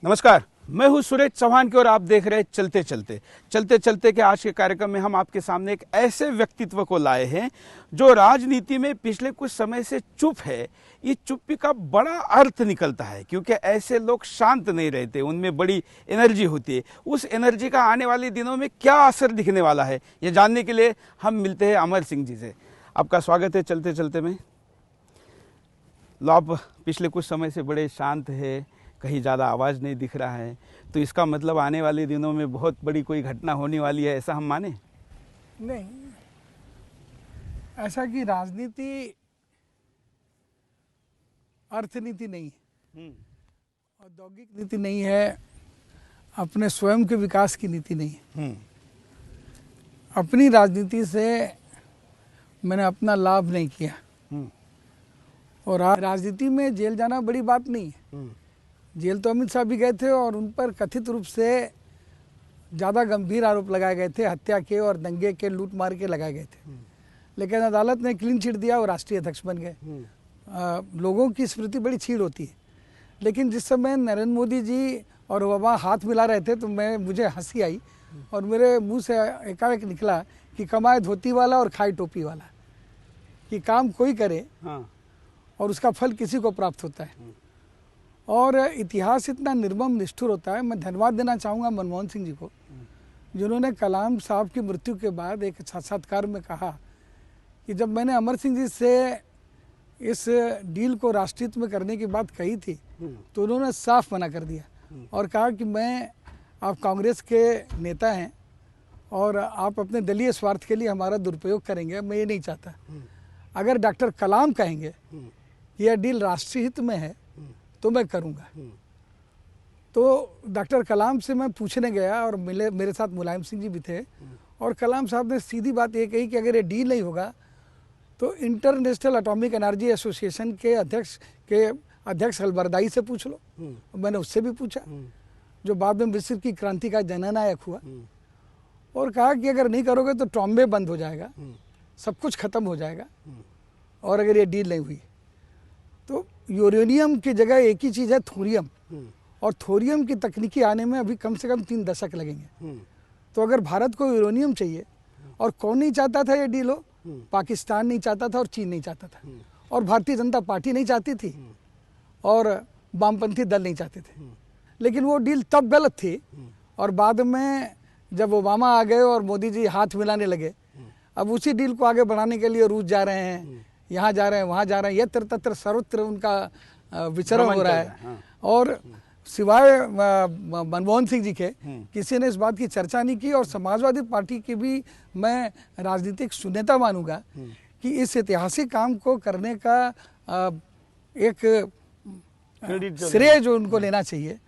नमस्कार, मैं हूं सुरेश चौहान की और आप देख रहे हैं चलते चलते के आज के कार्यक्रम में हम आपके सामने एक ऐसे व्यक्तित्व को लाए हैं जो राजनीति में पिछले कुछ समय से चुप है। ये चुप्पी का बड़ा अर्थ निकलता है क्योंकि ऐसे लोग शांत नहीं रहते, उनमें बड़ी एनर्जी होती है। उस एनर्जी का आने वाले दिनों में क्या असर दिखने वाला है, ये जानने के लिए हम मिलते हैं अमर सिंह जी से। आपका स्वागत है चलते चलते में। आप पिछले कुछ समय से बड़े शांत है, कहीं ज़्यादा आवाज़ नहीं दिख रहा है, तो इसका मतलब आने वाले दिनों में बहुत बड़ी कोई घटना होने वाली है, ऐसा हम माने? नहीं, ऐसा कि राजनीति अर्थनीति नहीं है, औद्योगिक नीति नहीं है, अपने स्वयं के विकास की नीति नहीं है। अपनी राजनीति से मैंने अपना लाभ नहीं किया और राजनीति में जेल जाना बड़ी बात नहीं है। जेल तो अमित शाह भी गए थे और उन पर कथित रूप से ज़्यादा गंभीर आरोप लगाए गए थे, हत्या के और दंगे के, लूट मार के लगाए गए थे, लेकिन अदालत ने क्लीन चिट दिया और राष्ट्रीय अध्यक्ष बन गए। लोगों की स्मृति बड़ी छीड़ होती है, लेकिन जिस समय नरेंद्र मोदी जी और ओबामा हाथ मिला रहे थे तो मुझे हंसी आई और मेरे मुंह से एकाएक निकला कि कमाए धोती वाला और खाए टोपी वाला, कि काम कोई करे और उसका फल किसी को प्राप्त होता है। और इतिहास इतना निर्मम निष्ठुर होता है। मैं धन्यवाद देना चाहूँगा मनमोहन सिंह जी को, जिन्होंने कलाम साहब की मृत्यु के बाद एक साक्षात्कार में कहा कि जब मैंने अमर सिंह जी से इस डील को राष्ट्रहित में करने की बात कही थी तो उन्होंने साफ मना कर दिया और कहा कि आप कांग्रेस के नेता हैं और आप अपने दलीय स्वार्थ के लिए हमारा दुरुपयोग करेंगे, मैं ये नहीं चाहता। अगर डॉक्टर कलाम कहेंगे कि यह डील राष्ट्रीय हित में है तो मैं करूंगा। तो डॉक्टर कलाम से मैं पूछने गया और मेरे साथ मुलायम सिंह जी भी थे और कलाम साहब ने सीधी बात ये कही कि अगर ये डील नहीं होगा तो इंटरनेशनल एटॉमिक एनर्जी एसोसिएशन के अध्यक्ष अलबरदाई से पूछ लो। मैंने उससे भी पूछा, जो बाद में मिस्र की क्रांति का जननायक हुआ, और कहा कि अगर नहीं करोगे तो ट्रॉम्बे बंद हो जाएगा, सब कुछ खत्म हो जाएगा, और अगर ये डील नहीं हुई तो यूरेनियम की जगह एक ही चीज़ है थोरियम, और थोरियम की तकनीकी आने में अभी कम से कम 3 दशक लगेंगे। तो अगर भारत को यूरेनियम चाहिए, और कौन नहीं चाहता था ये डील हो? पाकिस्तान नहीं चाहता था और चीन नहीं चाहता था, और भारतीय जनता पार्टी नहीं चाहती थी, और वामपंथी दल नहीं चाहते थे। लेकिन वो डील तब गलत थी, और बाद में जब ओबामा आ गए और मोदी जी हाथ मिलाने लगे, अब उसी डील को आगे बढ़ाने के लिए रूस जा रहे हैं, यहाँ जा रहे हैं, वहाँ जा रहे हैं, यत्र तत्र सर्वत्र उनका विचरण हो रहा है। और सिवाय मनमोहन सिंह जी के किसी ने इस बात की चर्चा नहीं की, और समाजवादी पार्टी की भी मैं राजनीतिक शून्यता मानूंगा कि इस ऐतिहासिक काम को करने का एक श्रेय जो उनको लेना चाहिए।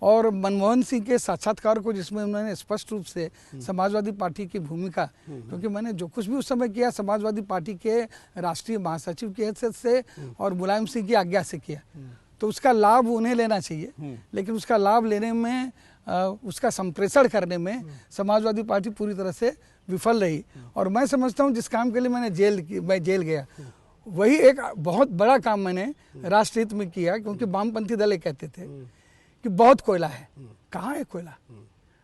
और मनमोहन सिंह के साक्षात्कार को, जिसमें उन्होंने स्पष्ट रूप से समाजवादी पार्टी की भूमिका, क्योंकि मैंने जो कुछ भी उस समय किया समाजवादी पार्टी के राष्ट्रीय महासचिव की हैसियत से और मुलायम सिंह की आज्ञा से किया, तो उसका लाभ उन्हें लेना चाहिए। लेकिन उसका लाभ लेने में, उसका संप्रेषण करने में समाजवादी पार्टी पूरी तरह से विफल रही। और मैं समझता हूँ जिस काम के लिए मैं जेल गया, वही एक बहुत बड़ा काम मैंने राष्ट्रहित में किया, क्योंकि वामपंथी दल कहते थे कि बहुत कोयला है। कहाँ है कोयला?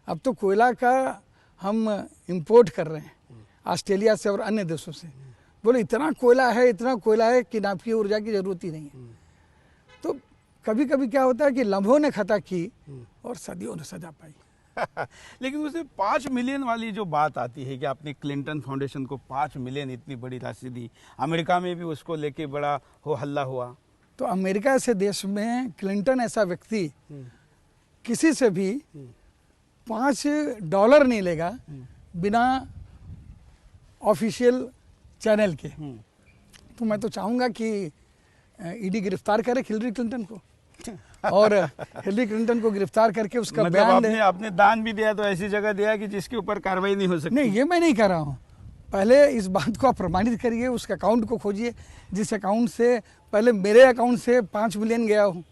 अब तो कोयला का हम इंपोर्ट कर रहे हैं ऑस्ट्रेलिया से और अन्य देशों से। बोले इतना कोयला है कि नाभिकीय ऊर्जा की जरूरत ही नहीं है। तो कभी कभी क्या होता है कि लम्हों ने खता की और सदियों ने सजा पाई। लेकिन उसमें 5 मिलियन वाली जो बात आती है कि आपने क्लिंटन फाउंडेशन को 5 मिलियन इतनी बड़ी राशि दी, अमेरिका में भी उसको लेके बड़ा हो हल्ला हुआ। तो अमेरिका ऐसे देश में क्लिंटन ऐसा व्यक्ति किसी से भी $5 नहीं लेगा बिना ऑफिशियल चैनल के। तो मैं तो चाहूँगा कि ईडी गिरफ्तार करे हिलरी क्लिंटन को, और हिलरी क्लिंटन को गिरफ्तार करके उसका मतलब बयान दे। आपने दान भी दिया तो ऐसी जगह दिया कि जिसके ऊपर कार्रवाई नहीं हो सकती। नहीं, ये मैं नहीं कर रहा हूँ। पहले इस बात को आप प्रमाणित करिए, उसके अकाउंट को खोजिए, जिस अकाउंट से पहले मेरे अकाउंट से 5 मिलियन गया हो,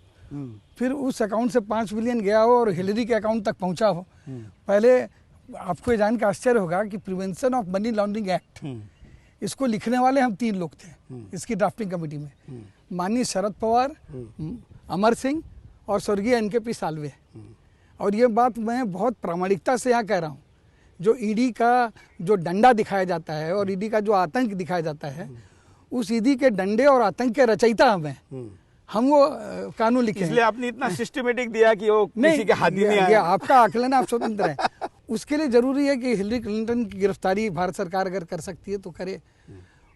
फिर उस अकाउंट से 5 मिलियन गया हो और हिलरी के अकाउंट तक पहुंचा हो। पहले आपको ये जान के आश्चर्य होगा कि prevention of money laundering act, इसको लिखने वाले हम 3 लोग थे इसकी ड्राफ्टिंग कमेटी में, माननीय शरद पवार, अमर सिंह और स्वर्गीय NKP साल्वे। और ये बात मैं बहुत प्रामाणिकता से यहाँ कह रहा हूँ। जो ईडी का जो डंडा दिखाया जाता है और ईडी का जो आतंक दिखाया जाता है, उस ईडी के डंडे और आतंक के रचयिता हम वो कानून लिखे हैं। इसलिए आपने इतना सिस्टमेटिक दिया कि वो किसी के हाथ ही नहीं आया। आपका आकलन, आप स्वतंत्र है। उसके लिए जरूरी है कि हिलरी क्लिंटन की गिरफ्तारी भारत सरकार अगर कर सकती है तो करे,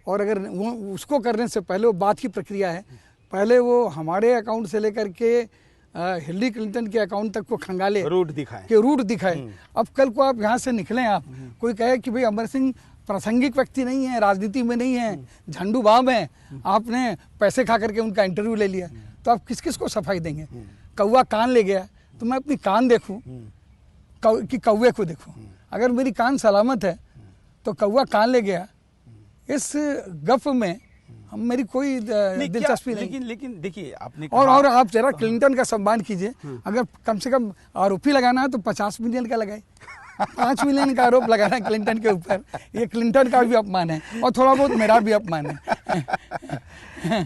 और अगर वो उसको करने से पहले वो बात की प्रक्रिया है, पहले वो हमारे अकाउंट से लेकर के हिलरी क्लिंटन के अकाउंट तक को खंगाले, रूट दिखाए। अब कल को आप यहाँ से निकलें, आप कोई कहे कि भाई अमर सिंह प्रासंगिक व्यक्ति नहीं है, राजनीति में नहीं है, झंडू बाम है, आपने पैसे खा करके उनका इंटरव्यू ले लिया, तो आप किस किस को सफाई देंगे? कौवा कान ले गया तो मैं अपनी कान देखूं कि कौवे को देखूं? अगर मेरी कान सलामत है तो कौवा कान ले गया, इस गप में मेरी कोई दिलचस्पी नहीं। लेकिन देखिए आपने और आप जरा क्लिंटन का सम्मान कीजिए। अगर कम से कम आरोपी लगाना है तो 50 मिलियन का लगाए। 5 मिलियन का आरोप लगाना है क्लिंटन के ऊपर, ये क्लिंटन का भी अपमान है और थोड़ा बहुत मेरा भी अपमान है।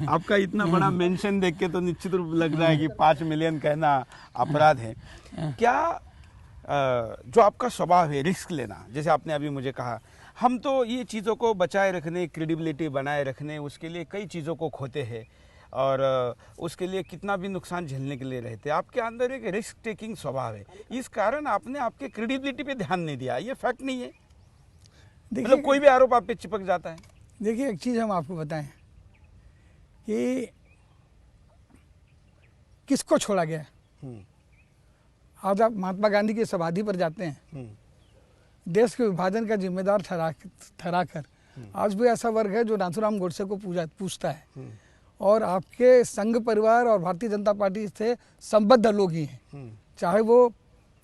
आपका इतना बड़ा मेंशन देख के तो निश्चित रूप लग रहा है कि 5 मिलियन कहना अपराध है। क्या जो आपका स्वभाव है रिस्क लेना, जैसे आपने अभी मुझे कहा, हम तो ये चीज़ों को बचाए रखने, क्रेडिबिलिटी बनाए रखने, उसके लिए कई चीज़ों को खोते हैं और उसके लिए कितना भी नुकसान झेलने के लिए रहते हैं। आपके अंदर एक रिस्क टेकिंग स्वभाव है, इस कारण आपने आपके क्रेडिबिलिटी पे ध्यान नहीं दिया। ये फैक्ट नहीं है? मतलब कोई भी आरोप आप पे चिपक जाता है। देखिए एक चीज़ हम आपको बताएं कि किसको छोड़ा गया। आज आप महात्मा गांधी की समाधि पर जाते हैं, देश के विभाजन का जिम्मेदार ठहराकर आज भी ऐसा वर्ग है जो नाथूराम गोडसे को पूछता है, और आपके संघ परिवार और भारतीय जनता पार्टी से संबद्ध लोग ही हैं, चाहे वो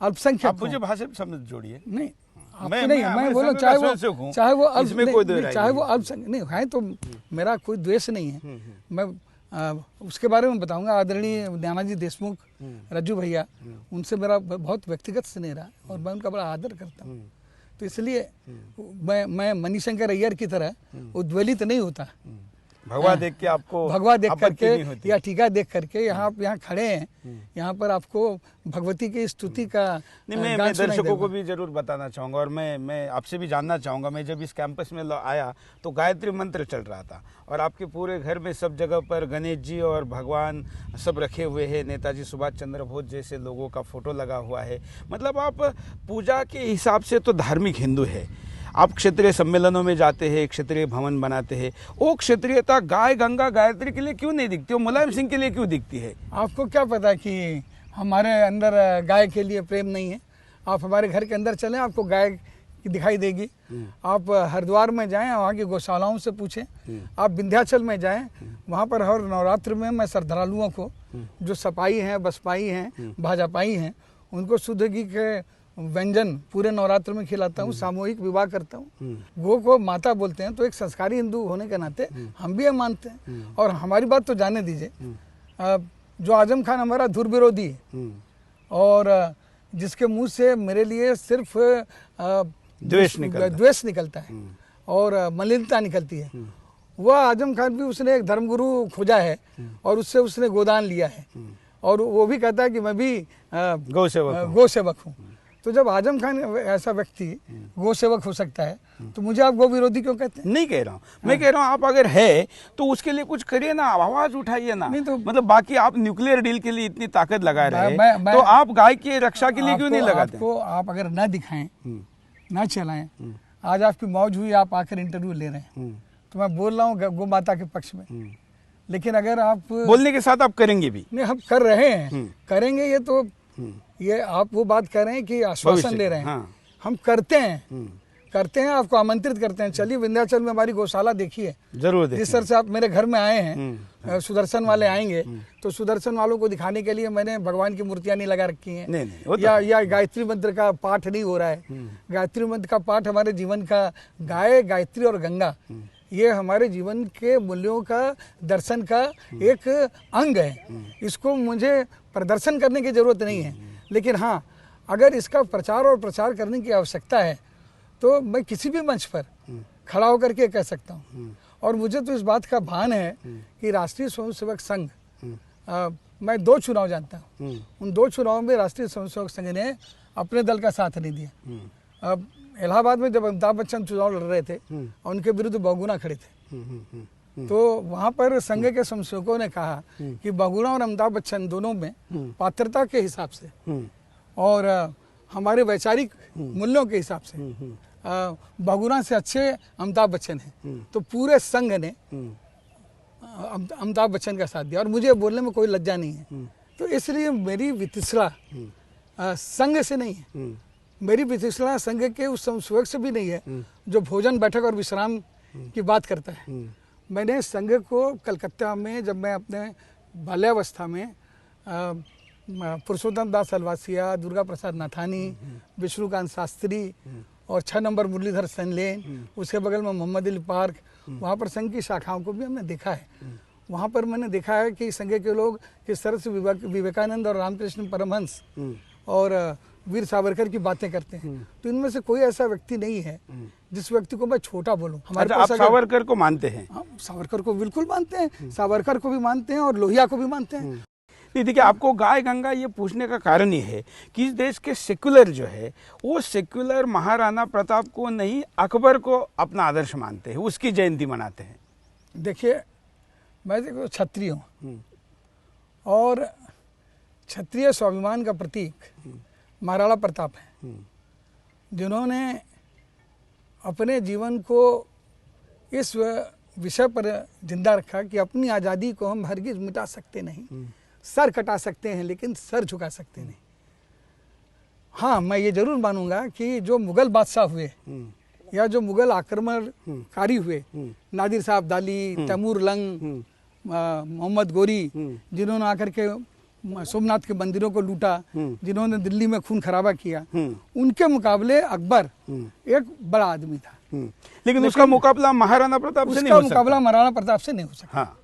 अल्पसंख्यक। आप मुझे भाषा समझ जोड़िए। नहीं मैं बोला चाहे वो अल्पसंख्यक नहीं है तो मेरा कोई द्वेष नहीं है। मैं उसके बारे में बताऊंगा। आदरणीय नानाजी देशमुख, रज्जू भैया, उनसे मेरा बहुत व्यक्तिगत स्नेह रहा और मैं उनका बड़ा आदर करता हूँ। तो इसलिए मैं मणिशंकर अय्यर की तरह उद्वेलित नहीं होता। भगवा देख के आपको, भगवा देख करके या टीका देख करके यहाँ आप यहाँ खड़े हैं, यहाँ पर आपको भगवती की स्तुति का मैं दर्शकों को भी जरूर बताना चाहूँगा और मैं आपसे भी जानना चाहूँगा। मैं जब इस कैंपस में आया तो गायत्री मंत्र चल रहा था और आपके पूरे घर में सब जगह पर गणेश जी और भगवान सब रखे हुए हैं, नेताजी सुभाष चंद्र बोस जैसे लोगों का फोटो लगा हुआ है। मतलब आप पूजा के हिसाब से तो धार्मिक हिंदू है। आप क्षेत्रीय सम्मेलनों में जाते हैं, क्षेत्रीय भवन बनाते हैं, वो क्षेत्रीयता गाय गंगा गायत्री के लिए क्यों नहीं दिखती, वो मुलायम सिंह के लिए क्यों दिखती है? आपको क्या पता कि हमारे अंदर गाय के लिए प्रेम नहीं है? आप हमारे घर के अंदर चलें, आपको गाय दिखाई देगी। आप हरिद्वार में जाएं, वहाँ की गौशालाओं से पूछें। आप विंध्याचल में जाएं, वहाँ पर हर नवरात्र में मैं श्रद्धालुओं को, जो सपाई हैं, बसपाई हैं, भाजपाई हैं, उनको शुद्ध घी के व्यंजन पूरे नवरात्र में खिलाता हूँ, सामूहिक विवाह करता हूँ। गो को माता बोलते हैं, तो एक संस्कारी हिंदू होने के नाते हम भी ये मानते हैं। और हमारी बात तो जाने दीजिए, जो आजम खान हमारा धुर विरोधी है और जिसके मुंह से मेरे लिए सिर्फ द्वेष निकलता है और मलिनता निकलती है, वह आजम खान भी उसने एक धर्मगुरु खोजा है और उससे उसने गोदान लिया है और वो भी कहता है कि मैं भी गौ सेवक हूँ। तो जब आजम खान ऐसा व्यक्ति गौ सेवक हो सकता है तो मुझे आप गौ विरोधी क्यों कहते हैं? नहीं कह रहा हूँ, मैं कह रहा हूँ आप अगर है तो उसके लिए कुछ करिए ना, आवाज उठाइए ना। तो मतलब बाकी आप न्यूक्लियर डील के लिए इतनी ताकत लगा रहे हैं, तो आप गाय की रक्षा के लिए क्यों नहीं लगाते? आपको आप अगर न दिखाएं, न चलाएं, आज आपकी मौज हुई, आप आकर इंटरव्यू ले रहे हैं, तो मैं बोल रहा हूँ गौ माता के पक्ष में। लेकिन अगर आप बोलने के साथ आप करेंगे भी नहीं, हम कर रहे हैं, करेंगे। ये तो ये आप वो बात कर रहे हैं कि आश्वासन ले रहे हैं। हम करते हैं, आपको आमंत्रित करते हैं। चलिए विंध्याचल में हमारी गौशाला देखिए, जरूर। जिस तरह से आप मेरे घर में आए हैं, सुदर्शन वाले आएंगे तो सुदर्शन वालों को दिखाने के लिए मैंने भगवान की मूर्तियां नहीं लगा रखी हैं। नहीं, या गायत्री मंत्र का पाठ नहीं हो रहा है। गायत्री मंत्र का पाठ हमारे जीवन का, गाय, गायत्री और गंगा, ये हमारे जीवन के मूल्यों का, दर्शन का एक अंग है। इसको मुझे प्रदर्शन करने की जरूरत नहीं है, लेकिन हाँ, अगर इसका प्रचार और प्रसार करने की आवश्यकता है तो मैं किसी भी मंच पर खड़ा होकर के कह सकता हूँ। और मुझे तो इस बात का भान है कि राष्ट्रीय स्वयंसेवक संघ मैं 2 चुनाव जानता हूँ। उन 2 चुनाव में राष्ट्रीय स्वयंसेवक संघ ने अपने दल का साथ नहीं दिया। अब इलाहाबाद में जब अमिताभ बच्चन चुनाव लड़ रहे थे और उनके विरुद्ध बहुगुणा खड़े थे, तो वहाँ पर संघ के स्वयंसेवकों ने कहा कि बहुगुणा और अमिताभ बच्चन दोनों में पात्रता के हिसाब से और हमारे वैचारिक मूल्यों के हिसाब से बहुगुणा से अच्छे अमिताभ बच्चन हैं। तो पूरे संघ ने अमिताभ बच्चन का साथ दिया और मुझे बोलने में कोई लज्जा नहीं है। तो इसलिए मेरी वितृष्णा संघ से नहीं है, मेरी वितृष्णा संघ के उस स्वयंसेवक से भी नहीं है जो भोजन, बैठक और विश्राम की बात करता है। मैंने संघ को कलकत्ता में जब मैं अपने बाल्यावस्था में पुरुषोत्तम दास अलवासिया, दुर्गा प्रसाद नाथानी, विष्णुकांत शास्त्री और 6 नंबर मुरलीधर सेनलेन, उसके बगल में मोहम्मद अली पार्क, वहाँ पर संघ की शाखाओं को भी हमने देखा है। वहाँ पर मैंने देखा है कि संघ के लोग किस तरह से विवेकानंद और रामकृष्ण परमहंस और वीर सावरकर की बातें करते हैं। तो इनमें से कोई ऐसा व्यक्ति नहीं है जिस व्यक्ति को मैं छोटा बोलूं। हमारे आप सावरकर को मानते हैं? सावरकर को बिल्कुल मानते हैं, सावरकर को भी मानते हैं और लोहिया को भी मानते हैं। नहीं, देखिए, आपको गाय गंगा ये पूछने का कारण ये है कि इस देश के सेक्युलर जो है वो सेक्युलर महाराणा प्रताप को नहीं, अकबर को अपना आदर्श मानते हैं, उसकी जयंती मनाते हैं। देखिए, मैं देखो क्षत्रिय हूँ और क्षत्रिय स्वाभिमान का प्रतीक महाराणा प्रताप है, जिन्होंने अपने जीवन को इस विषय पर जिंदा रखा कि अपनी आज़ादी को हम हरगिज मिटा सकते नहीं, सर कटा सकते हैं लेकिन सर झुका सकते नहीं। हाँ, मैं ये जरूर मानूंगा कि जो मुगल बादशाह हुए या जो मुगल आक्रमणकारी हुए, नादिर साहब दाली, तैमूर लंग, मोहम्मद गोरी, जिन्होंने आकर के सोमनाथ के मंदिरों को लूटा, जिन्होंने दिल्ली में खून खराबा किया, उनके मुकाबले अकबर एक बड़ा आदमी था। लेकिन उसका मुकाबला महाराणा प्रताप से नहीं हो सकता। उसका मुकाबला महाराणा प्रताप से नहीं हो सकता। हाँ।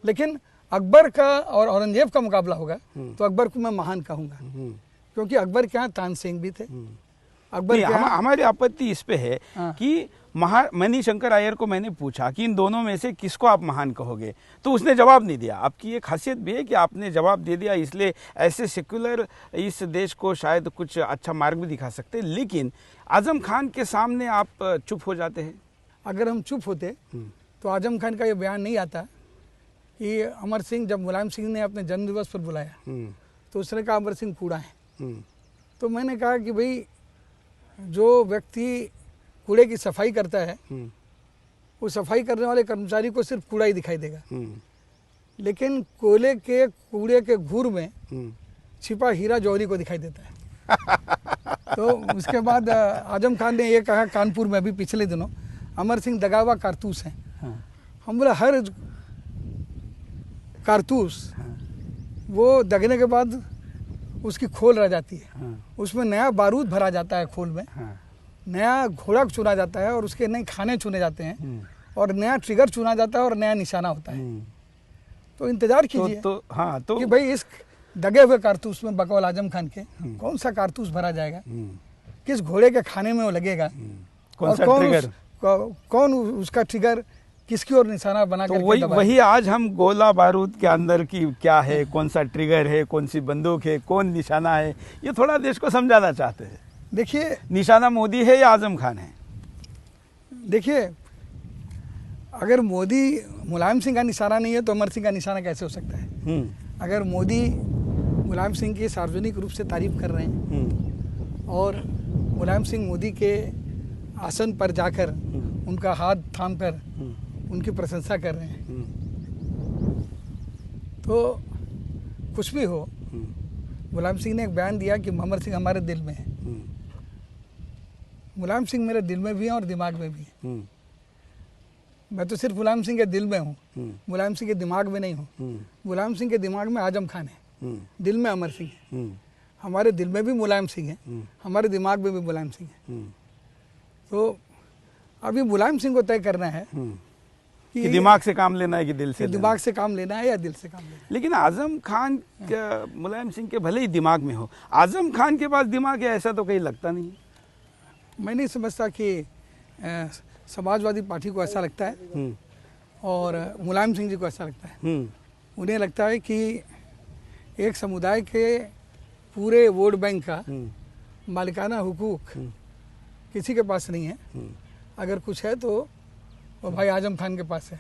लेकिन अकबर का और औरंगजेब का मुकाबला होगा तो अकबर को मैं महान कहूंगा, क्योंकि अकबर के यहाँ तानसेन भी थे। अकबर के हमारी आपत्ति इस पे है कि मणि शंकर अय्यर को मैंने पूछा कि इन दोनों में से किसको आप महान कहोगे, तो उसने जवाब नहीं दिया। आपकी एक खासियत भी है कि आपने जवाब दे दिया, इसलिए ऐसे सेक्युलर इस देश को शायद कुछ अच्छा मार्ग भी दिखा सकते। लेकिन आजम खान के सामने आप चुप हो जाते हैं। अगर हम चुप होते तो आजम खान का ये बयान नहीं आता कि अमर सिंह, जब मुलायम सिंह ने अपने जन्मदिवस पर बुलाया तो उसने कहा अमर सिंह कूड़ा है। तो मैंने कहा कि भाई, जो व्यक्ति कूड़े की सफाई करता है वो सफाई करने वाले कर्मचारी को सिर्फ कूड़ा ही दिखाई देगा, लेकिन कोयले के कूड़े के घूर में छिपा हीरा जौहरी को दिखाई देता है। तो उसके बाद आजम खान ने ये कहा कानपुर में अभी पिछले दिनों, अमर सिंह दगावा कारतूस हैं। हम बोला हर कारतूस वो दगने के बाद उसकी खोल रह जाती है, उसमें नया बारूद भरा जाता है, खोल में नया घोड़ा चुना जाता है और उसके नए खाने चुने जाते हैं और नया ट्रिगर चुना जाता है और नया निशाना होता है। तो इंतजार कीजिए तो कि भाई इस दगे हुए कारतूस में बकौल आजम खान के कौन सा कारतूस भरा जाएगा, किस घोड़े के खाने में वो लगेगा, कौन उसका ट्रिगर किसकी ओर निशाना बना तो वही आज हम गोला बारूद के अंदर की क्या है, कौन सा ट्रिगर है, कौन सी बंदूक है, कौन निशाना है, ये थोड़ा देश को समझाना चाहते हैं। देखिए, निशाना मोदी है या आजम खान है? देखिए, अगर मोदी मुलायम सिंह का निशाना नहीं है तो अमर सिंह का निशाना कैसे हो सकता है? अगर मोदी मुलायम सिंह की सार्वजनिक रूप से तारीफ कर रहे हैं और मुलायम सिंह मोदी के आसन पर जाकर उनका हाथ थामकर उनकी प्रशंसा कर रहे हैं, तो कुछ भी हो, मुलायम सिंह ने एक बयान दिया कि अमर सिंह हमारे दिल में है। मुलायम सिंह मेरे दिल में भी है और दिमाग में भी है। मैं तो सिर्फ मुलायम सिंह के दिल में हूँ, मुलायम सिंह के दिमाग में नहीं हूँ। मुलायम सिंह के दिमाग में आजम खान है, दिल में अमर सिंह है। हमारे दिल में भी मुलायम सिंह है, हमारे दिमाग में भी मुलायम सिंह है। तो अभी मुलायम सिंह को तय करना है कि दिमाग से काम लेना है कि दिल से, दिमाग से काम लेना है या दिल से काम लेना है। लेकिन आजम खान मुलायम सिंह के भले ही दिमाग में हो, आजम खान के पास दिमाग है ऐसा तो कहीं लगता नहीं। मैं नहीं समझता कि समाजवादी पार्टी को ऐसा लगता है और मुलायम सिंह जी को ऐसा लगता है। उन्हें लगता है कि एक समुदाय के पूरे वोट बैंक का मालिकाना हुकूक किसी के पास नहीं है। अगर कुछ है तो वो भाई आजम खान के पास है,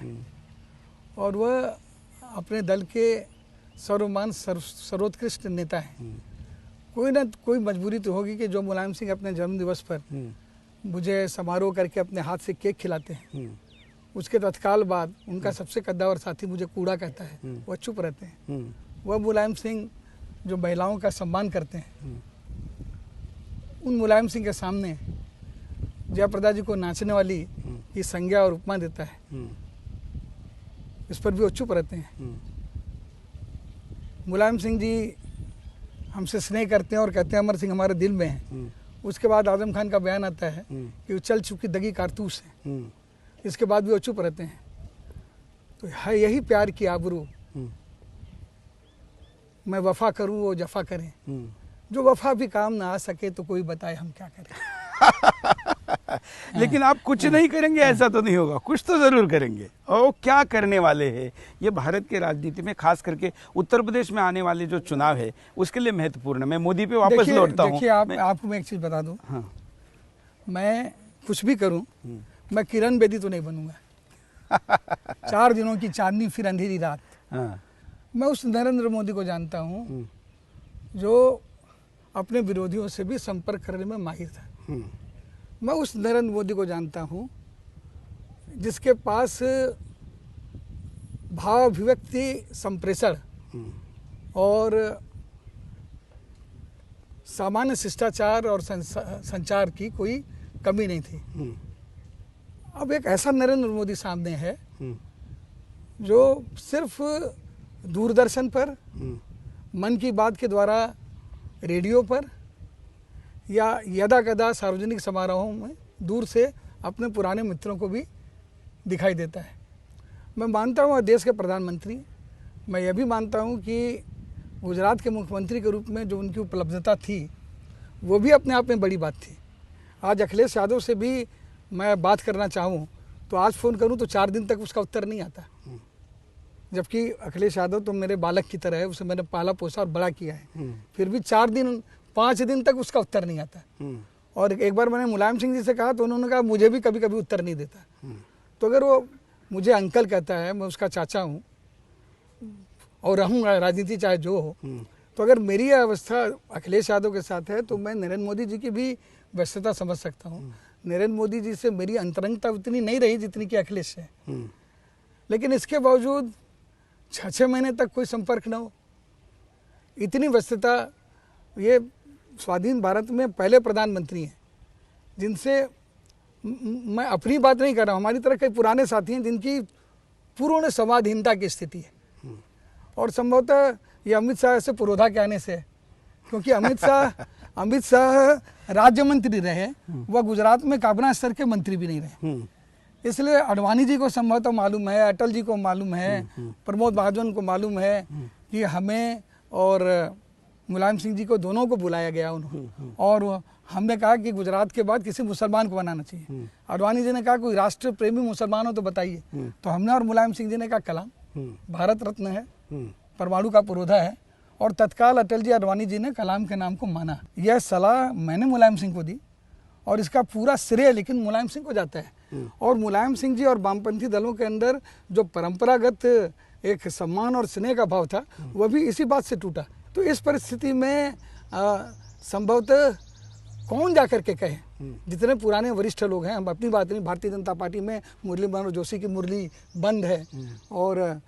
और वह अपने दल के सर्वमान सर्वोत्कृष्ट नेता हैं। कोई ना कोई मजबूरी तो होगी कि जो मुलायम सिंह अपने जन्म दिवस पर मुझे समारोह करके अपने हाथ से केक खिलाते हैं, उसके तत्काल बाद उनका सबसे कद्दावर साथी मुझे कूड़ा कहता है, वह चुप रहते हैं। वह मुलायम सिंह जो महिलाओं का सम्मान करते हैं, उन मुलायम सिंह के सामने जयप्रदा जी को नाचने वाली की संज्ञा और उपमा देता है, इस पर भी वो चुप रहते हैं। मुलायम सिंह जी हमसे स्नेह करते हैं और कहते हैं अमर सिंह हमारे दिल में है। उसके बाद आजम खान का बयान आता है कि वो चल चुकी दगी कारतूस है, इसके बाद भी वो चुप रहते हैं। तो है यही प्यार की आबरू, मैं वफा करूं वो जफा करें, जो वफा भी काम ना आ सके तो कोई बताए हम क्या करें। लेकिन आप कुछ नहीं करेंगे ऐसा तो नहीं होगा, कुछ तो जरूर करेंगे। और क्या करने वाले हैं ये भारत के राजनीति में, खास करके उत्तर प्रदेश में आने वाले जो चुनाव है उसके लिए महत्वपूर्ण है। मैं मोदी पे वापस लौटता हूँ। देखिए आपको मैं एक चीज बता दूं, हाँ। मैं कुछ भी करूं, मैं किरण बेदी तो नहीं बनूंगा। 4 दिनों की चांदनी फिर अंधेरी रात। हाँ। मैं उस नरेंद्र मोदी को जानता हूं जो अपने विरोधियों से भी संपर्क करने में माहिर था। मैं उस नरेंद्र मोदी को जानता हूं जिसके पास भाव अभिव्यक्ति संप्रेषण और सामान्य शिष्टाचार और संचार की कोई कमी नहीं थी। अब एक ऐसा नरेंद्र मोदी सामने है जो सिर्फ दूरदर्शन पर, मन की बात के द्वारा रेडियो पर या यदा कदा सार्वजनिक समारोहों में दूर से अपने पुराने मित्रों को भी दिखाई देता है। मैं मानता हूँ देश के प्रधानमंत्री, मैं यह भी मानता हूँ कि गुजरात के मुख्यमंत्री के रूप में जो उनकी उपलब्धता थी वो भी अपने आप में बड़ी बात थी। आज अखिलेश यादव से भी मैं बात करना चाहूँ तो आज फ़ोन करूँ तो 4 दिन तक उसका उत्तर नहीं आता, जबकि अखिलेश यादव तो मेरे बालक की तरह है, उसे मैंने पाला पोसा और बड़ा किया है, फिर भी 5 दिन तक उसका उत्तर नहीं आता। और एक बार मैंने मुलायम सिंह जी से कहा तो उन्होंने कहा मुझे भी कभी कभी उत्तर नहीं देता। तो अगर वो मुझे अंकल कहता है, मैं उसका चाचा हूँ और रहूँगा राजनीति चाहे जो हो, तो अगर मेरी यह अवस्था अखिलेश यादव के साथ है तो मैं नरेंद्र मोदी जी की भी व्यस्तता समझ सकता हूँ। नरेंद्र मोदी जी से मेरी अंतरंगता उतनी नहीं रही जितनी कि अखिलेश से, लेकिन इसके बावजूद 6 महीने तक कोई संपर्क न हो, इतनी व्यस्तता। ये स्वाधीन भारत में पहले प्रधानमंत्री हैं जिनसे मैं अपनी बात नहीं कर रहा हूँ, हमारी तरह कई पुराने साथी हैं जिनकी पूर्ण संवादहीनता की स्थिति है। और संभवतः ये अमित शाह से पुरोधा के आने से, क्योंकि अमित शाह राज्य मंत्री रहे, वह गुजरात में काबीना स्तर के मंत्री भी नहीं रहे। इसलिए अडवाणी जी को संभवतः मालूम है, अटल जी को मालूम है, प्रमोद महाजन को मालूम है कि हमें और मुलायम सिंह जी को दोनों को बुलाया गया उन्होंने, और हमने कहा कि गुजरात के बाद किसी मुसलमान को बनाना चाहिए। अडवाणी जी ने कहा कोई राष्ट्र प्रेमी मुसलमान हो तो बताइए, तो हमने और मुलायम सिंह जी ने कहा कलाम, भारत रत्न है, परमाणु का पुरोधा है, और तत्काल अटल जी अडवाणी जी ने कलाम के नाम को माना। यह सलाह मैंने मुलायम सिंह को दी और इसका पूरा श्रेय लेकिन मुलायम सिंह को जाता है। और मुलायम सिंह जी और वामपंथी दलों के अंदर जो परंपरागत एक सम्मान और स्नेह का भाव था वह भी इसी बात से टूटा। तो इस परिस्थिति में संभवतः कौन जा कर के कहे, जितने पुराने वरिष्ठ लोग हैं, हम अपनी बात नहीं, भारतीय जनता पार्टी में मुरली मनोहर जोशी की मुरली बंद है और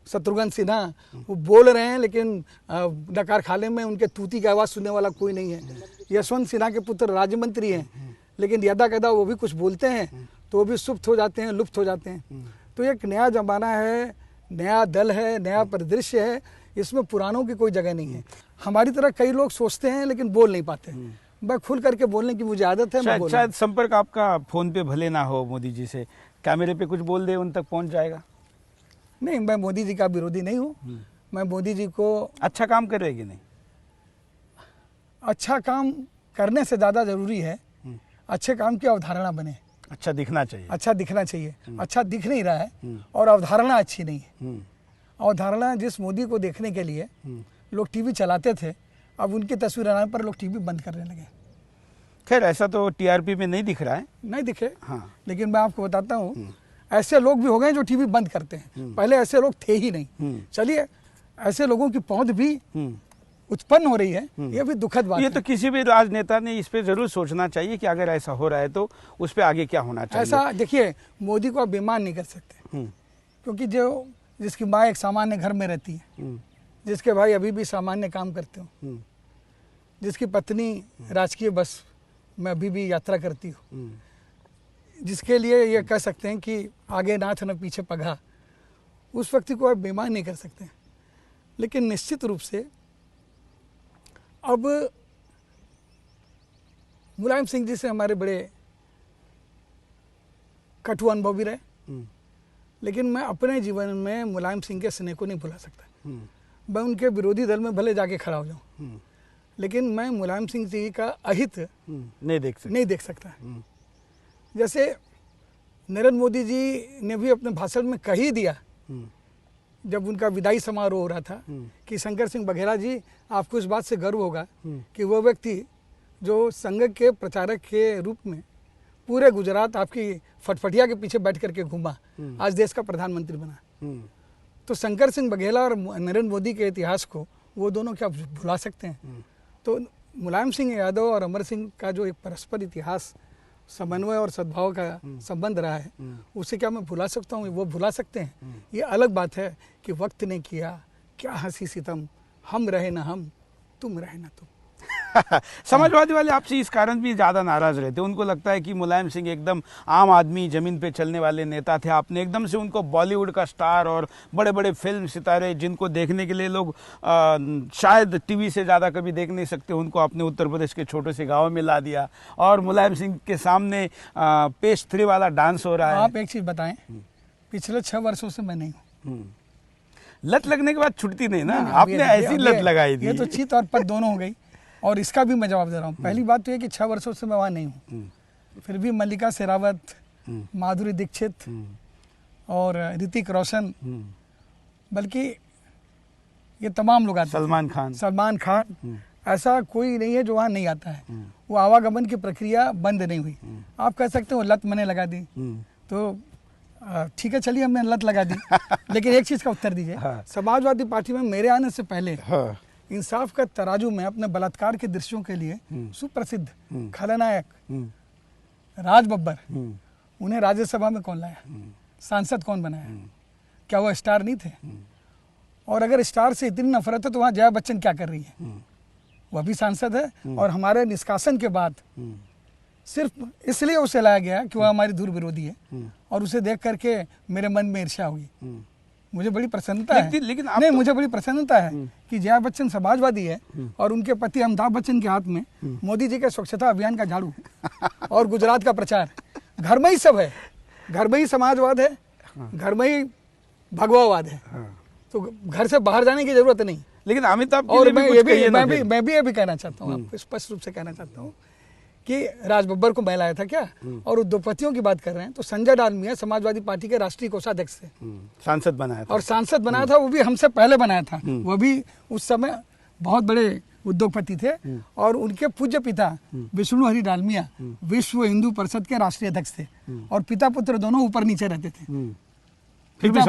शत्रुघ्न सिन्हा वो बोल रहे हैं लेकिन डकार खाले में उनके तूती की आवाज़ सुनने वाला कोई नहीं है। यशवंत सिन्हा के पुत्र राज्य मंत्री हैं लेकिन यदा कदा वो भी कुछ बोलते हैं तो वो भी सुप्त हो जाते हैं, लुप्त हो जाते हैं। तो एक नया जमाना है, नया दल है, नया परिदृश्य है, इसमें पुरानों की कोई जगह नहीं है। हमारी तरह कई लोग सोचते हैं लेकिन बोल नहीं पाते। मैं खुल करके बोलने की मुझे आदत है। शायद संपर्क आपका फोन पे भले ना हो मोदी जी से, कैमरे पे कुछ बोल दे उन तक पहुंच जाएगा। नहीं, मैं मोदी जी का विरोधी नहीं हूँ। मैं मोदी जी को अच्छा काम कर रहे कि नहीं, अच्छा काम करने से ज़्यादा जरूरी है अच्छे काम की अवधारणा बने। अच्छा दिखना चाहिए, अच्छा दिखना चाहिए। अच्छा दिख नहीं रहा है और अवधारणा अच्छी नहीं है। अवधारणा जिस मोदी को देखने के लिए लोग टीवी चलाते थे, अब उनकी तस्वीर आने पर लोग टीवी बंद करने लगे। खैर ऐसा तो टीआरपी में नहीं दिख रहा है। नहीं दिखे, हाँ। लेकिन मैं आपको बताता हूँ, ऐसे लोग भी हो गए जो टीवी बंद करते हैं, पहले ऐसे लोग थे ही नहीं। चलिए, ऐसे लोगों की पहुंच भी उत्पन्न हो रही है, ये भी दुखद बात ये है। तो किसी भी राजनेता ने इस पे जरूर सोचना चाहिए कि अगर ऐसा हो रहा है तो उस पे आगे क्या होना चाहिए। ऐसा देखिए, मोदी को आप बेईमान नहीं कर सकते, क्योंकि जो जिसकी माँ एक सामान्य घर में रहती है, जिसके भाई अभी भी सामान्य काम करते हो, जिसकी पत्नी राजकीय बस में अभी भी यात्रा करती हो, जिसके लिए ये कह सकते हैं कि आगे नाथ न पीछे पगा, उस व्यक्ति को आप बेईमान नहीं कर सकते। लेकिन निश्चित रूप से अब मुलायम सिंह जी से हमारे बड़े कटु अनुभव भी रहे, लेकिन मैं अपने जीवन में मुलायम सिंह के स्नेह को नहीं भुला सकता। मैं उनके विरोधी दल में भले जाके खड़ा हो जाऊं, लेकिन मैं मुलायम सिंह जी का अहित नहीं देख सकता। जैसे नरेंद्र मोदी जी ने भी अपने भाषण में कह ही दिया, जब उनका विदाई समारोह हो रहा था, कि शंकर सिंह बघेला जी, आपको इस बात से गर्व होगा कि वो व्यक्ति जो संघ के प्रचारक के रूप में पूरे गुजरात आपकी फटफटिया के पीछे बैठ करके घूमा, आज देश का प्रधानमंत्री बना। तो शंकर सिंह बघेला और नरेंद्र मोदी के इतिहास को वो दोनों क्या भुला सकते हैं? तो मुलायम सिंह यादव और अमर सिंह का जो एक परस्पर इतिहास, समन्वय और सद्भाव का संबंध रहा है, उसे क्या मैं भुला सकता हूँ? वो भुला सकते हैं। ये अलग बात है कि वक्त ने किया क्या हंसी सितम, हम रहे ना हम, तुम रहे ना तुम। समाजवादी वाले आपसे इस कारण भी ज्यादा नाराज रहते, उनको लगता है कि मुलायम सिंह एकदम आम आदमी, जमीन पे चलने वाले नेता थे। आपने एकदम से उनको बॉलीवुड का स्टार और बड़े बड़े फिल्म सितारे, जिनको देखने के लिए लोग शायद टीवी से ज्यादा कभी देख नहीं सकते, उनको आपने उत्तर प्रदेश के छोटे से गाँव में ला दिया और मुलायम सिंह के सामने पेश 3 वाला डांस हो रहा है। आप एक चीज बताएं, पिछले 6 वर्षों से मैं नहीं हूँ। लत लगने के बाद छुट्टी नहीं ना, आपने ऐसी लत लगाई थी। ये तो चित और पद दोनों हो गई, और इसका भी मैं जवाब दे रहा हूँ। पहली बात तो ये कि 6 वर्षों से मैं वहाँ नहीं हूँ, फिर भी मल्लिका शेरावत, माधुरी दीक्षित और ऋतिक रोशन, बल्कि ये तमाम लोग आते हैं, सलमान खान, ऐसा कोई नहीं है जो वहाँ नहीं आता है। वो आवागमन की प्रक्रिया बंद नहीं हुई। आप कह सकते हो लत मैंने लगा दी, तो ठीक है, चलिए हमने लत लगा दी। लेकिन एक चीज का उत्तर दीजिए, समाजवादी पार्टी में मेरे आने से पहले इंसाफ का तराजू में अपने बलात्कार के दृश्यों के लिए सुप्रसिद्ध खलनायक राज बब्बर, उन्हें राज्यसभा में कौन लाया? सांसद कौन बनाया? क्या वो स्टार नहीं थे? और अगर स्टार से इतनी नफरत है तो वहाँ जया बच्चन क्या कर रही है? वह भी सांसद है, और हमारे निष्कासन के बाद सिर्फ इसलिए उसे लाया गया कि वह हमारी दूर विरोधी है, और उसे देख करके मेरे मन में ईर्ष्या हुई। मुझे बड़ी प्रसन्नता है, लेकिन नहीं, मुझे बड़ी प्रसन्नता है कि जया बच्चन समाजवादी है, और उनके पति अमिताभ बच्चन के हाथ में मोदी जी के स्वच्छता अभियान का झाड़ू और गुजरात का प्रचार, घर में ही सब है। घर में ही समाजवाद है, घर में ही भगवावाद है, तो घर से बाहर जाने की जरूरत नहीं। लेकिन अमिताभ, और मैं भी ये भी कहना चाहता हूँ, आपको स्पष्ट रूप से कहना चाहता हूँ कि राज बब्बर को मैं लाया था क्या? और उद्योगपतियों की बात कर रहे हैं तो संजय डालमिया समाजवादी पार्टी के राष्ट्रीय कोषाध्यक्ष थे, सांसद बनाया था, और सांसद बनाया था, वो भी हमसे पहले बनाया था। वो भी उस समय बहुत बड़े उद्योगपति थे, और उनके पूज्य पिता विष्णु हरि डालमिया विश्व हिंदू परिषद के राष्ट्रीय अध्यक्ष थे, और पिता पुत्र दोनों ऊपर नीचे रहते थे। फिर भी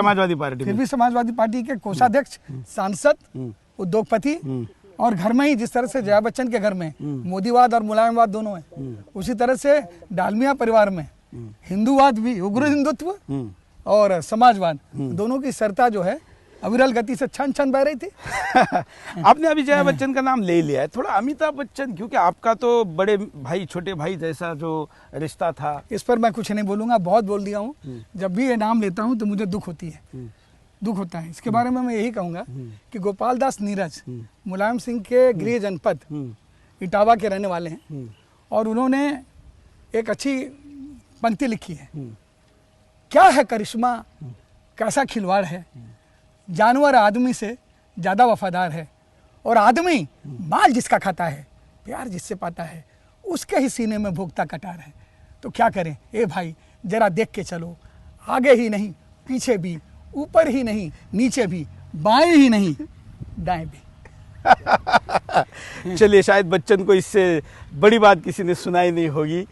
समाजवादी पार्टी के कोषाध्यक्ष, सांसद, उद्योगपति, और घर में ही जिस तरह से जया बच्चन के घर में मोदीवाद और मुलायमवाद दोनों है, उसी तरह से डालमिया परिवार में हिंदूवाद भी, उग्र हिंदुत्व और समाजवाद दोनों की सरता जो है अविरल गति से छन छन बह रही थी। आपने अभी जया बच्चन का नाम ले लिया है, थोड़ा अमिताभ बच्चन, क्योंकि आपका तो बड़े भाई छोटे भाई जैसा जो रिश्ता था। इस पर मैं कुछ नहीं बोलूंगा, बहुत बोल दिया हूँ। जब भी ये नाम लेता हूँ तो मुझे दुख होता है। इसके बारे में मैं यही कहूँगा कि गोपाल दास नीरज मुलायम सिंह के गृह जनपद इटावा के रहने वाले हैं, और उन्होंने एक अच्छी पंक्ति लिखी है, क्या है करिश्मा, कैसा खिलवाड़ है, जानवर आदमी से ज़्यादा वफादार है, और आदमी माल जिसका खाता है, प्यार जिससे पाता है, उसके ही सीने में भोगता कटार है। तो क्या करें ए भाई, जरा देख के चलो, आगे ही नहीं पीछे भी, ऊपर ही नहीं नीचे भी, बाएं ही नहीं दाएं भी। चलिए, शायद बच्चन को इससे बड़ी बात किसी ने सुनाई नहीं होगी।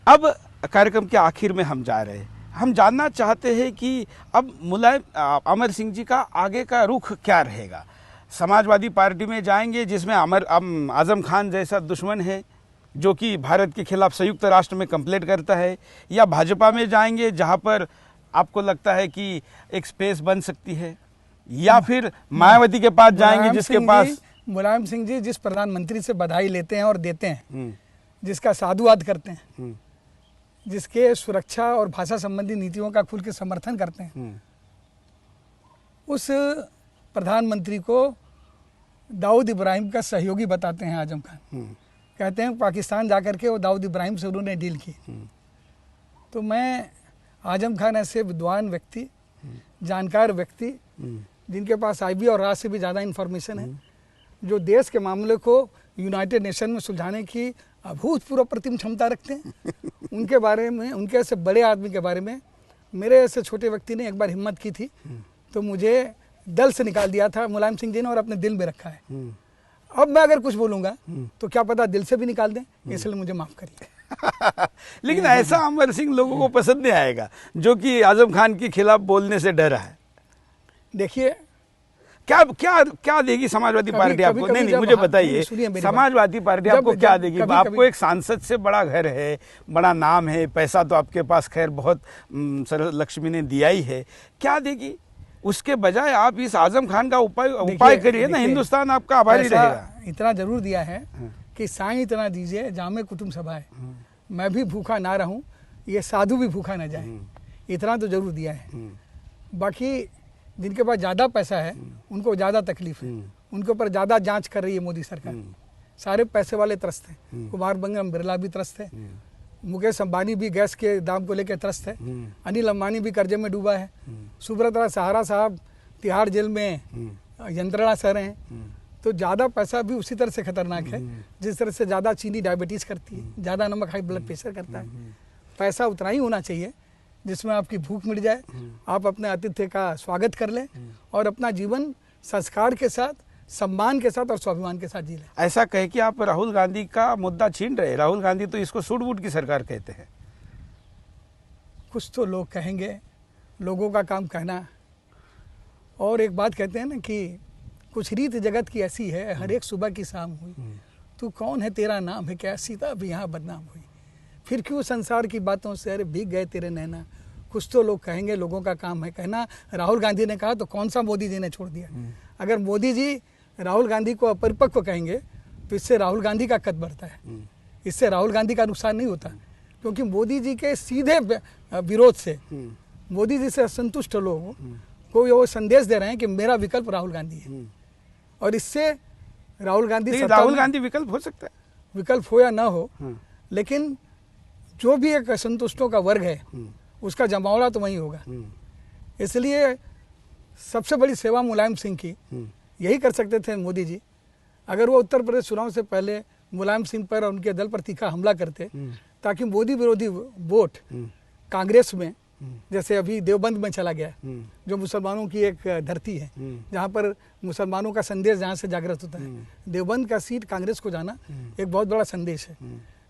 अब कार्यक्रम के आखिर में हम जा रहे हैं। हम जानना चाहते हैं कि अब मुलायम अमर सिंह जी का आगे का रुख क्या रहेगा। समाजवादी पार्टी में जाएंगे जिसमें आजम खान जैसा दुश्मन है जो कि भारत के खिलाफ संयुक्त राष्ट्र में कंप्लेंट करता है, या भाजपा में जाएंगे जहां पर आपको लगता है कि एक स्पेस बन सकती है, या फिर मायावती के पास जाएंगे जिसके पास मुलायम सिंह जी जिस प्रधानमंत्री से बधाई लेते हैं और देते हैं, जिसका साधुवाद करते हैं, जिसके सुरक्षा और भाषा संबंधी नीतियों का खुल के समर्थन करते हैं, उस प्रधानमंत्री को दाऊद इब्राहिम का सहयोगी बताते हैं आजम खान। कहते हैं पाकिस्तान जाकर के वो दाऊद इब्राहिम से उन्होंने डील की। तो मैं आजम खान ऐसे विद्वान व्यक्ति, जानकार व्यक्ति, जिनके पास आईबी और राज से भी ज़्यादा इन्फॉर्मेशन है, जो देश के मामले को यूनाइटेड नेशन में सुलझाने की अभूतपूर्व प्रतिम क्षमता रखते हैं, उनके बारे में, उनके ऐसे बड़े आदमी के बारे में मेरे ऐसे छोटे व्यक्ति ने एक बार हिम्मत की थी तो मुझे दल से निकाल दिया था मुलायम सिंह जी ने, और अपने दिल में रखा है। अब मैं अगर कुछ बोलूँगा तो क्या पता दिल से भी निकाल दें, इसलिए मुझे माफ़ करिए। लेकिन ऐसा अमर सिंह लोगों को पसंद नहीं आएगा जो कि आजम खान के खिलाफ बोलने से डरा है। देखिए, क्या क्या क्या देगी समाजवादी पार्टी आपको? नहीं, मुझे बताइए, समाजवादी पार्टी आपको क्या देगी? आपको एक सांसद से बड़ा घर है, बड़ा नाम है, पैसा तो आपके पास खैर बहुत सरल लक्ष्मी ने दिया ही है, क्या देगी? उसके बजाय आप इस आजम खान का उपाय करिए ना, हिंदुस्तान आपका आभारी रहेगा। इतना जरूर दिया है कि साईं इतना दीजिए जामे कुटुंब सभा है, मैं भी भूखा ना रहूं, ये साधु भी भूखा ना जाए, इतना तो जरूर दिया है। बाकी जिनके पास ज़्यादा पैसा है उनको ज़्यादा तकलीफ है, उनके ऊपर ज़्यादा जांच कर रही है मोदी सरकार। सारे पैसे वाले त्रस्त हैं, कुमार मंगलम बिरला भी त्रस्त है, मुकेश अंबानी भी गैस के दाम को लेकर त्रस्त है, अनिल अंबानी भी कर्जे में डूबा है, सुब्रता सहारा साहब तिहाड़ जेल में यंत्रणा सह रहे हैं। तो ज़्यादा पैसा भी उसी तरह से खतरनाक है जिस तरह से ज़्यादा चीनी डायबिटीज़ करती है, ज़्यादा नमक हाई ब्लड प्रेशर करता है। पैसा उतना ही होना चाहिए जिसमें आपकी भूख मिट जाए, आप अपने आतिथ्य का स्वागत कर लें और अपना जीवन संस्कार के साथ, सम्मान के साथ और स्वाभिमान के साथ जी लें। ऐसा कहे कि आप राहुल गांधी का मुद्दा छीन रहे। राहुल गांधी तो इसको सूट-बूट की सरकार कहते हैं। कुछ तो लोग कहेंगे, लोगों का काम कहना। और एक बात कहते हैं ना कि कुछ रीत जगत की ऐसी है, हर एक सुबह की शाम हुई, तू कौन है तेरा नाम है क्या, सीता भी यहाँ बदनाम हुई, फिर क्यों संसार की बातों से अरे भीग गए तेरे नैना। कुछ तो लोग कहेंगे, लोगों का काम है कहना। राहुल गांधी ने कहा तो कौन सा मोदी जी ने छोड़ दिया? अगर मोदी जी राहुल गांधी को अपरिपक्व कहेंगे तो इससे राहुल गांधी का कद बढ़ता है, इससे राहुल गांधी का नुकसान नहीं होता। क्योंकि मोदी जी के सीधे विरोध से, मोदी जी से असंतुष्ट लोग को वो संदेश दे रहे हैं कि मेरा विकल्प राहुल गांधी है, और इससे राहुल गांधी विकल्प हो सकता है। विकल्प हो या ना हो, लेकिन जो भी एक असंतुष्टों का वर्ग है उसका जमावड़ा तो वही होगा। इसलिए सबसे बड़ी सेवा मुलायम सिंह की यही कर सकते थे मोदी जी, अगर वो उत्तर प्रदेश चुनाव से पहले मुलायम सिंह पर और उनके दल पर तीखा हमला करते, ताकि मोदी विरोधी वोट कांग्रेस में, जैसे अभी देवबंद में चला गया, जो मुसलमानों की एक धरती है जहाँ पर मुसलमानों का संदेश जहाँ से जागृत होता है, देवबंद का सीट कांग्रेस को जाना एक बहुत बड़ा संदेश है,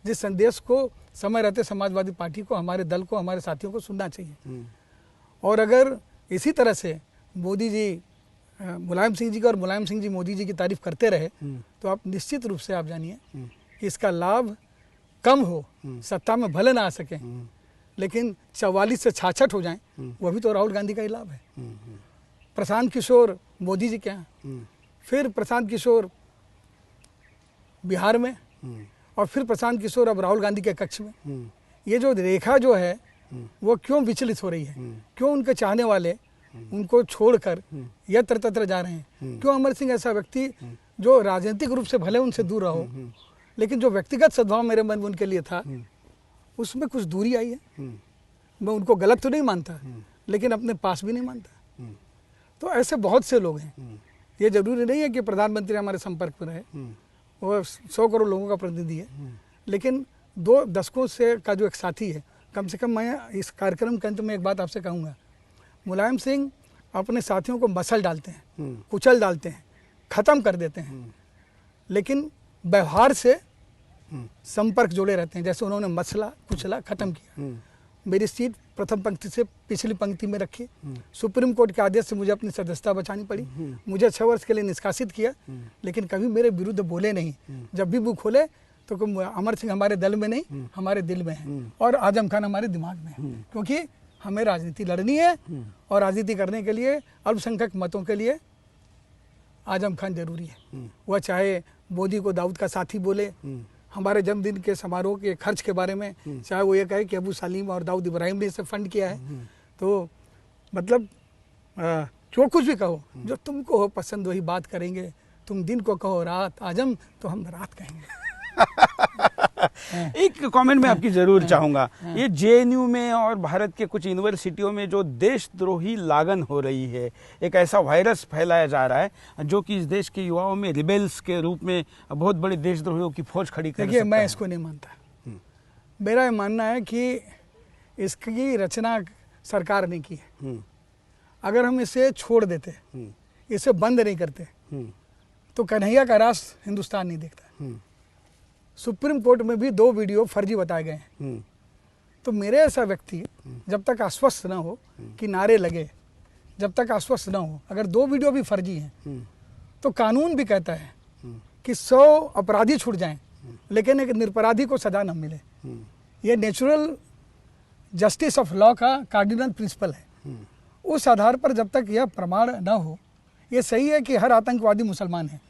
जिस संदेश को समय रहते समाजवादी पार्टी को, हमारे दल को, हमारे साथियों को सुनना चाहिए। और अगर इसी तरह से मोदी जी मुलायम सिंह जी का और मुलायम सिंह जी मोदी जी की तारीफ करते रहे तो आप निश्चित रूप से आप जानिए कि इसका लाभ कम हो, सत्ता में भले ना आ सके, लेकिन 44 से 66 हो जाएं, वो भी तो राहुल गांधी का ही लाभ है। प्रशांत किशोर मोदी जी के यहाँ, फिर प्रशांत किशोर बिहार में, और फिर प्रशांत किशोर अब राहुल गांधी के कक्ष में। ये जो रेखा जो है वो क्यों विचलित हो रही है? क्यों उनके चाहने वाले उनको छोड़कर यत्र तत्र जा रहे हैं? क्यों अमर सिंह ऐसा व्यक्ति जो राजनीतिक रूप से भले उनसे दूर रहो, लेकिन जो व्यक्तिगत सद्भाव मेरे मन में उनके लिए था, उसमें कुछ दूरी आई है। मैं उनको गलत तो नहीं मानता, लेकिन अपने पास भी नहीं मानता। तो ऐसे बहुत से लोग हैं। ये जरूरी नहीं है कि प्रधानमंत्री हमारे संपर्क में रहे, वो 100 करोड़ लोगों का प्रतिनिधि है, लेकिन 2 दशकों से का जो एक साथी है, कम से कम मैं इस कार्यक्रम के अंत में एक बात आपसे कहूँगा, मुलायम सिंह अपने साथियों को मसल डालते हैं, कुचल डालते हैं, ख़त्म कर देते हैं, लेकिन व्यवहार से संपर्क जोड़े रहते हैं। जैसे उन्होंने मसला कुचला ख़त्म किया, मेरी सीट प्रथम पंक्ति से पिछली पंक्ति में रखी, सुप्रीम कोर्ट के आदेश से मुझे अपनी सदस्यता बचानी पड़ी, मुझे 6 वर्ष के लिए निष्कासित किया, लेकिन कभी मेरे विरुद्ध बोले नहीं। जब भी मुँह खोले तो अमर सिंह हमारे दल में नहीं, हमारे दिल में है, और आजम खान हमारे दिमाग में है, क्योंकि हमें राजनीति लड़नी है और राजनीति करने के लिए अल्पसंख्यक मतों के लिए आजम खान जरूरी है। वह चाहे मोदी को दाऊद का साथी बोले, हमारे जन्मदिन के समारोह के खर्च के बारे में, चाहे वो ये कहे कि अबू सलीम और दाऊद इब्राहिम ने इसे फंड किया है, तो मतलब जो कुछ भी कहो, जो तुमको हो पसंद वही बात करेंगे, तुम दिन को कहो रात आजम तो हम रात कहेंगे। एक कमेंट में आपकी जरूर चाहूंगा, ये जेएनयू में और भारत के कुछ यूनिवर्सिटियों में जो देशद्रोही लागन हो रही है, एक ऐसा वायरस फैलाया जा रहा है जो कि इस देश के युवाओं में रिबेल्स के रूप में बहुत बड़े देशद्रोहियों की फौज खड़ी कर सकता है। देखिए, मैं इसको नहीं मानता। मेरा ये मानना है कि इसकी रचना सरकार ने की है। अगर हम इसे छोड़ देते, इसे बंद नहीं करते, तो कन्हैया का राष्ट्र हिंदुस्तान नहीं देखता। सुप्रीम कोर्ट में भी 2 वीडियो फर्जी बताए गए हैं। तो मेरे ऐसा व्यक्ति जब तक आश्वस्त न हो कि नारे लगे, जब तक आश्वस्त न हो, अगर 2 वीडियो भी फर्जी हैं, तो कानून भी कहता है कि 100 अपराधी छूट जाएं, लेकिन एक निरपराधी को सजा न मिले। ये नेचुरल जस्टिस ऑफ लॉ का कार्डिनल प्रिंसिपल है। उस आधार पर जब तक यह प्रमाण न हो, ये सही है कि हर आतंकवादी मुसलमान है,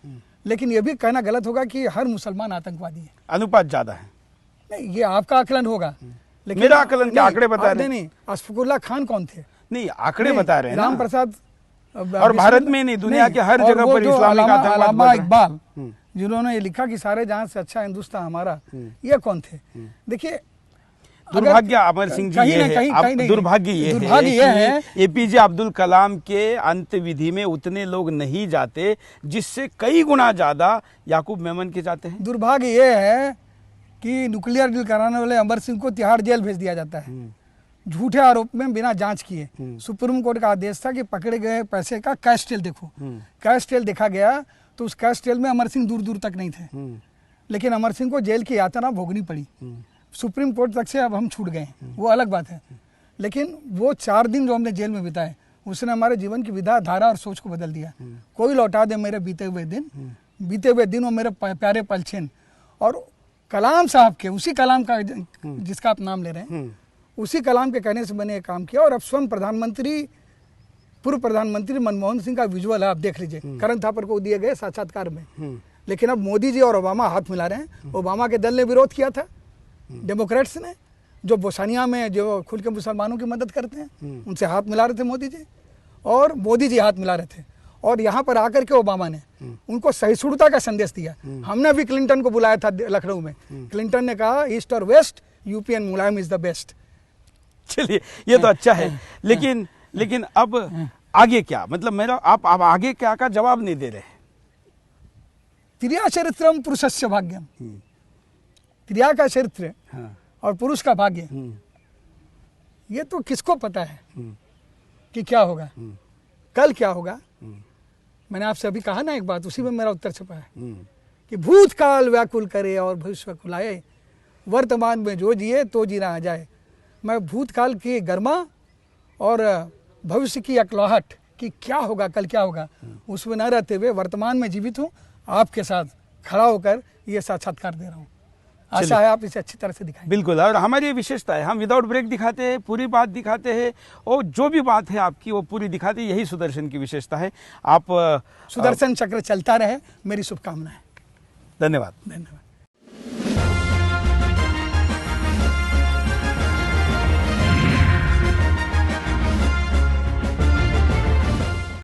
लेकिन ये भी कहना गलत होगा कि हर मुसलमान आतंकवादी है। अनुपात ज्यादा है। नहीं, ये आपका आकलन होगा, लेकिन मेरा आकलन के आंकड़े बता रहे हैं। नहीं, अशफाकुल्लाह खान कौन थे? नहीं, आंकड़े बता रहे हैं राम ना। प्रसाद और भारत में नहीं, दुनिया के हर जगह पर इस्लामिक आतंकवाद बढ़ रहा है। इकबाल, जिन्होंने ये लिखा कि सारे जहां से अच्छा हिंदुस्तान हमारा, ये कौन थे? देखिए, दुर्भाग्य अमर सिंह जी ये है, अब दुर्भाग्य ये है कि एपीजे अब्दुल कलाम के अंत्यविधि में उतने लोग नहीं जाते जिससे कई गुना ज्यादा याकूब मेमन के जाते हैं। दुर्भाग्य ये है कि न्यूक्लियर डील कराने वाले अमर सिंह को तिहाड़ जेल भेज दिया जाता है, झूठे आरोप में बिना जांच किए। सुप्रीम कोर्ट का आदेश था कि पकड़े गए पैसे का कैश टेल देखो, कैश टेल देखा गया तो उस कैश टेल में अमर सिंह दूर दूर तक नहीं थे, लेकिन अमर सिंह को जेल की यातना भोगनी पड़ी। सुप्रीम कोर्ट तक से अब हम छूट गए, वो अलग बात है, लेकिन वो 4 दिन जो हमने जेल में बिताए, उसने हमारे जीवन की विधा, धारा और सोच को बदल दिया। कोई लौटा दे मेरे बीते हुए दिन वो मेरे प्यारे पलछिन। और कलाम साहब के, उसी कलाम का जिसका आप नाम ले रहे हैं, उसी कलाम के कहने से मैंने ये काम किया। और अब स्वयं पूर्व प्रधानमंत्री मनमोहन सिंह का विजुअल है, आप देख लीजिए, करण थापर को दिए गए साक्षात्कार में। लेकिन अब मोदी जी और ओबामा हाथ मिला रहे हैं। ओबामा के दल ने विरोध किया था, डेमोक्रेट्स ने, जो बोस्निया में जो खुल के मुसलमानों की मदद करते हैं, उनसे हाथ मिला रहे थे मोदी जी, और मोदी जी हाथ मिला रहे थे। और यहाँ पर आकर के ओबामा ने उनको सहिष्णुता का संदेश दिया। हमने भी क्लिंटन को बुलाया था लखनऊ में, क्लिंटन ने कहा ईस्ट और west, UP and Mulayam is the best. चलिए, ये तो अच्छा है, लेकिन अब आगे क्या, मतलब मेरा आप आगे क्या का जवाब नहीं दे रहे। त्रिया चरित्रम पुरुषस्य भाग्यम, त्रिया का चरित्र और पुरुष का भाग्य, ये तो किसको पता है कि क्या होगा, कल क्या होगा। मैंने आपसे अभी कहा ना एक बात, उसी में मेरा उत्तर छुपा है कि भूतकाल व्याकुल करे और भविष्य कुलाए, वर्तमान में जो जिए तो जीना आ जाए। मैं भूतकाल की गर्मा और भविष्य की अकलौहट कि क्या होगा, कल क्या होगा, उसमें न रहते हुए वर्तमान में जीवित हूँ, आपके साथ खड़ा होकर ये साक्षात्कार दे रहा हूँ। आशा है आप इसे अच्छी तरह से दिखाएं। बिल्कुल, और हमारी ये विशेषता है, हम विदाउट ब्रेक दिखाते हैं, पूरी बात दिखाते हैं, और जो भी बात है आपकी वो पूरी दिखाते हैं। यही सुदर्शन की विशेषता है। आप सुदर्शन चक्र चलता रहे, मेरी शुभकामनाएं। धन्यवाद। धन्यवाद।